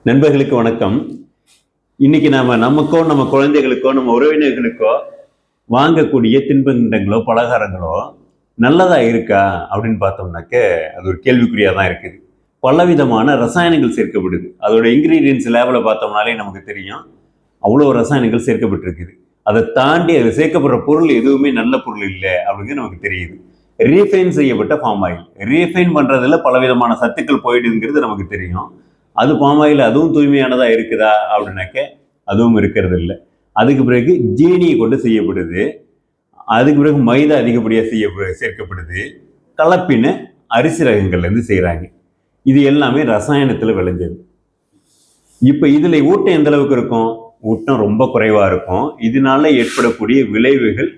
நண்பர்களுக்கு வணக்கம். இன்னைக்கு நமக்கோ நம்ம குழந்தைகளுக்கோ நம்ம உறவினர்களுக்கோ வாங்கக்கூடிய தின்பண்டங்களோ பலகாரங்களோ நல்லதா இருக்கா அப்படின்னு பார்த்தோம்னாக்க அது ஒரு கேள்விக்குறியா தான் இருக்குது. பலவிதமான ரசாயனங்கள் சேர்க்கப்படுது. அதோட இன்கிரீடியன்ஸ் லேபில் பார்த்தோம்னாலே நமக்கு தெரியும். அவ்வளோ ரசாயனங்கள் சேர்க்கப்பட்டிருக்குது. அதை தாண்டி அதில் சேர்க்கப்படுற பொருள் எதுவுமே நல்ல பொருள் இல்லை அப்படிங்கிறது நமக்கு தெரியுது. ரீஃபைன் செய்யப்பட்ட பாம் ஆயில், ரீஃபைன் பண்றதுல பலவிதமான சத்துக்கள் போயிடுங்கிறது நமக்கு தெரியும். அது பாம் ஆயில் அதுவும் தூய்மையானதா இருக்குதா அப்படின்னாக்க அதுவும் இருக்கிறது இல்லை. அதுக்கு பிறகு ஜீனியை கொண்டு செய்யப்படுது. அதுக்கு பிறகு மைதா அதிகப்படியாக சேர்க்கப்படுது. கலப்பின அரிசி ரகங்கள்லேருந்து செய்கிறாங்க. இது எல்லாமே ரசாயனத்தில் விளைஞ்சது. இப்போ இதில் ஊட்டம் எந்த அளவுக்கு இருக்கும்? ஊட்டம் ரொம்ப குறைவாக இருக்கும். இதனால ஏற்படக்கூடிய விளைவுகள்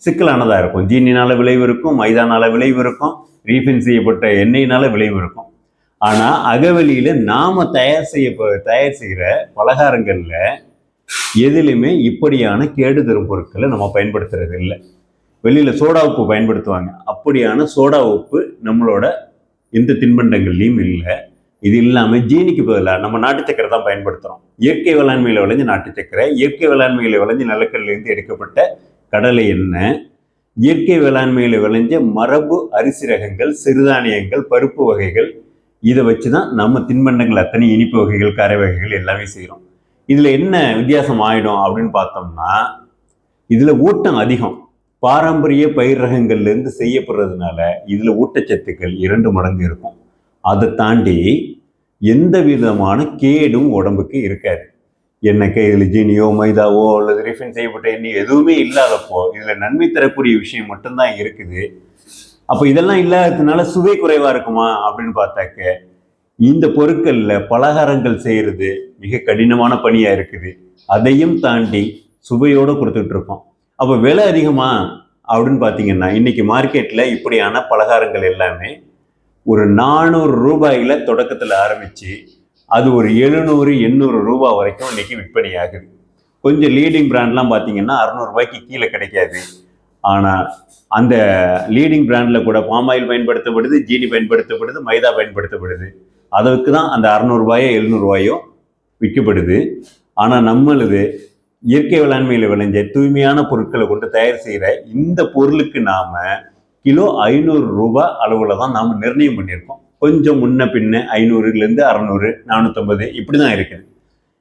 சிக்கலானதாக இருக்கும். ஜீனினால விளைவு இருக்கும், மைதானால விளைவு இருக்கும், ரீஃபைன் செய்யப்பட்ட எண்ணெயினால விளைவு இருக்கும். ஆனால் அகவெளியில் நாம் தயார் செய்கிற பலகாரங்களில் எதுலையுமே இப்படியான கேடு தரும் பொருட்களை நம்ம பயன்படுத்துறது இல்லை. வெளியில் சோடா உப்பு பயன்படுத்துவாங்க. அப்படியான சோடா உப்பு நம்மளோட எந்த தின்பண்டங்கள்லையும் இல்லை. இது இல்லாமல் ஜீனிக்கு பதிலாக நம்ம நாட்டு சக்கரை தான் பயன்படுத்துகிறோம். இயற்கை வேளாண்மையில் விளைஞ்ச நாட்டு சக்கரை, இயற்கை வேளாண்மையில் விளைஞ்ச நிலக்கல்லேருந்து எடுக்கப்பட்ட கடலை எண்ணெய், இயற்கை வேளாண்மையில் விளைஞ்ச மரபு அரிசி ரகங்கள், சிறுதானியங்கள், பருப்பு வகைகள், இதை வச்சு தான் நம்ம தின்பண்டங்கள் அத்தனை இனிப்பு வகைகள், கார வகைகள் எல்லாமே செய்கிறோம். இதில் என்ன வித்தியாசம் ஆகிடும் அப்படின்னு பார்த்தோம்னா, இதில் ஊட்டம் அதிகம். பாரம்பரிய பயிர் ரகங்கள்லேருந்து செய்யப்படுறதுனால இதில் ஊட்டச்சத்துக்கள் 2 மடங்கு இருக்கும். அதை தாண்டி எந்த விதமான கேடும் உடம்புக்கு இருக்காது. எண்ணெய்க்கு இதில் ஜீனியோ மைதாவோ அல்லது ரீஃபைன் செய்யப்பட்ட எண்ணெய் எதுவுமே இல்லாதப்போ இதில் நன்மை தரக்கூடிய விஷயம் மட்டும்தான் இருக்குது. அப்போ இதெல்லாம் இல்லாததுனால சுவை குறைவாக இருக்குமா அப்படின்னு பார்த்தாக்க இந்த பொருட்களில் பலகாரங்கள் செய்கிறது மிக கடினமான பணியாக இருக்குது. அதையும் தாண்டி சுவையோடு கொடுத்துட்டு இருக்கோம். அப்போ விலை அதிகமா அப்படின்னு பார்த்தீங்கன்னா இன்னைக்கு மார்க்கெட்டில் இப்படியான பலகாரங்கள் எல்லாமே ஒரு 400 ரூபாயில் தொடக்கத்தில் ஆரம்பித்து அது ஒரு 700-800 ரூபா வரைக்கும் இன்னைக்கு விற்பனை ஆகுது. கொஞ்சம் லீடிங் பிராண்ட்லாம் பார்த்தீங்கன்னா 600 ரூபாய்க்கு கீழே கிடைக்காது. ஆனால் அந்த லீடிங் பிராண்டில் கூட பாம் ஆயில் பயன்படுத்தப்படுது, ஜீனி பயன்படுத்தப்படுது, மைதா பயன்படுத்தப்படுது. அதற்கு தான் அந்த 600 ரூபாயோ 700 ரூபாயோ விற்கப்படுது. ஆனால் நம்மளது இயற்கை வேளாண்மையில் விளைஞ்ச தூய்மையான பொருட்களை கொண்டு தயார் செய்கிற இந்த பொருளுக்கு நாம் கிலோ 500 ரூபாய் அளவில் தான் நாம் நிர்ணயம் பண்ணியிருக்கோம். கொஞ்சம் முன்ன பின்ன 500லேருந்து 600, 450 இப்படி தான் இருக்குது.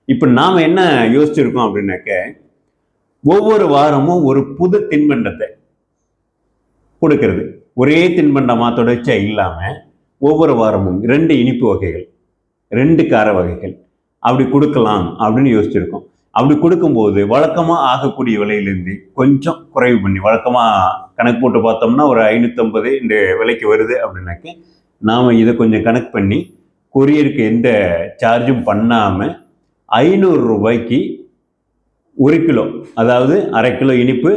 இப்போ நாம் என்ன யோசிச்சிருக்கோம் அப்படின்னாக்க, ஒவ்வொரு வாரமும் ஒரு புது தின்பண்டத்தை கொடுக்கறது. ஒரே தின்பண்டமாக தொடர்ச்சியாக இல்லாமல் ஒவ்வொரு வாரமும் 2 இனிப்பு வகைகள், 2 கார வகைகள் அப்படி கொடுக்கலாம் அப்படின்னு யோசிச்சிருக்கோம். அப்படி கொடுக்கும்போது வழக்கமாக ஆகக்கூடிய விலையிலேருந்து கொஞ்சம் குறைவு பண்ணி, வழக்கமாக கணக்கு போட்டு பார்த்தோம்னா ஒரு 550 இந்த விலைக்கு வருது அப்படின்னாக்க நாம் இதை கொஞ்சம் கணக்கு பண்ணி கொரியருக்கு எந்த சார்ஜும் பண்ணாமல் 500 ரூபாய்க்கு 1 கிலோ, அதாவது அரை கிலோ இனிப்பு,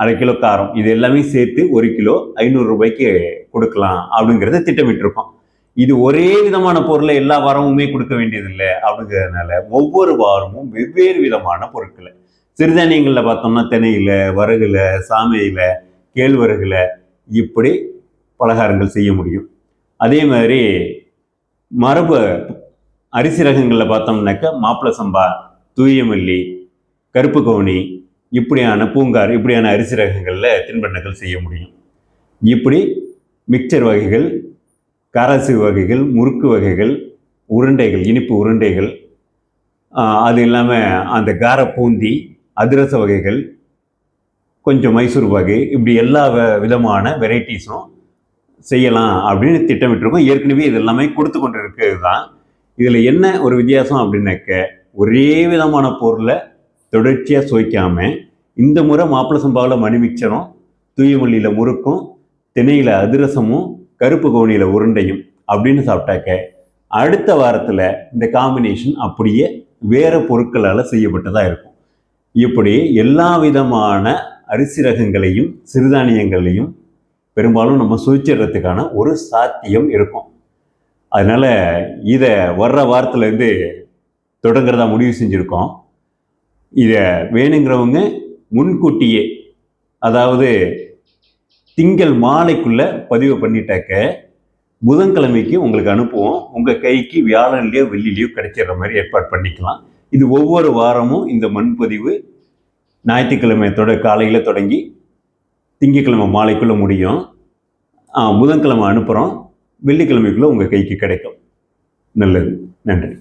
அரை கிலோ காரம், இது எல்லாமே சேர்த்து 1 கிலோ 500 ரூபாய்க்கு கொடுக்கலாம் அப்படிங்கிறத திட்டமிட்டிருக்கோம். இது ஒரே விதமான பொருளை எல்லா வாரமுமே கொடுக்க வேண்டியதில்லை. அப்படிங்கிறதுனால ஒவ்வொரு வாரமும் வெவ்வேறு விதமான பொருட்களை, சிறுதானியங்களில் பார்த்தோம்னா திணையில, வரகுல, சாமையில, கேழ்வரகுல இப்படி பலகாரங்கள் செய்ய முடியும். அதே மாதிரி மரபு அரிசி ரகங்களில் பார்த்தோம்னாக்க மாப்பிள சம்பா, தூயமல்லி, கருப்பு கவுனி இப்படியான பூங்கார் இப்படியான அரிசி ரகங்களில் தின்பண்டங்கள் செய்ய முடியும். இப்படி மிக்சர் வகைகள், காராசி வகைகள், முறுக்கு வகைகள், உருண்டைகள், இனிப்பு உருண்டைகள், அது இல்லாமல் அந்த கார பூந்தி, அதிரச வகைகள், கொஞ்சம் மைசூர் வகை, இப்படி எல்லா விதமான வெரைட்டிஸும் செய்யலாம் அப்படின்னு திட்டமிட்டிருக்கோம். ஏற்கனவே இது எல்லாமே கொடுத்து கொண்டு இருக்கிறது தான். இதில் என்ன ஒரு வித்தியாசம் அப்படின்னாக்க, ஒரே விதமான பொருளை தொடர்ச்சியாக சுவைக்காமல் இந்த முறை மாப்பிள சம்பாவில் மணி மிக்சரும், தூயமல்லியில் முறுக்கும், திணையில் அதிரசமும், கருப்பு கவுனியில் உருண்டையும் அப்படின்னு சாப்பிட்டாக்க அடுத்த வாரத்தில் இந்த காம்பினேஷன் அப்படியே வேறு பொருட்களால் செய்யப்பட்டதாக இருக்கும். இப்படி எல்லா விதமான அரிசி ரகங்களையும் சிறுதானியங்களையும் பெரும்பாலும் நம்ம சுவிச்சிடுறதுக்கான ஒரு சாத்தியம் இருக்கும். அதனால் இதை வர்ற வாரத்துலேருந்து தொடங்குறதா முடிவு செஞ்சுருக்கோம். இதை வேணுங்கிறவங்க முன்கூட்டியே, அதாவது திங்கள் மாலைக்குள்ளே பதிவு பண்ணிட்டாக்க புதன்கிழமைக்கு உங்களுக்கு அனுப்புவோம். உங்கள் கைக்கு வியாழன்லேயோ வெள்ளிலையோ கிடைச்சிடுற மாதிரி ஏற்பாடு பண்ணிக்கலாம். இது ஒவ்வொரு வாரமும் இந்த முன்பதிவு ஞாயிற்றுக்கிழமை காலையில் தொடங்கி திங்கட்கிழமை மாலைக்குள்ளே முடியும். புதன்கிழமை அனுப்புகிறோம், வெள்ளிக்கிழமைக்குள்ளே உங்கள் கைக்கு கிடைக்கும். நல்லது, நன்றி.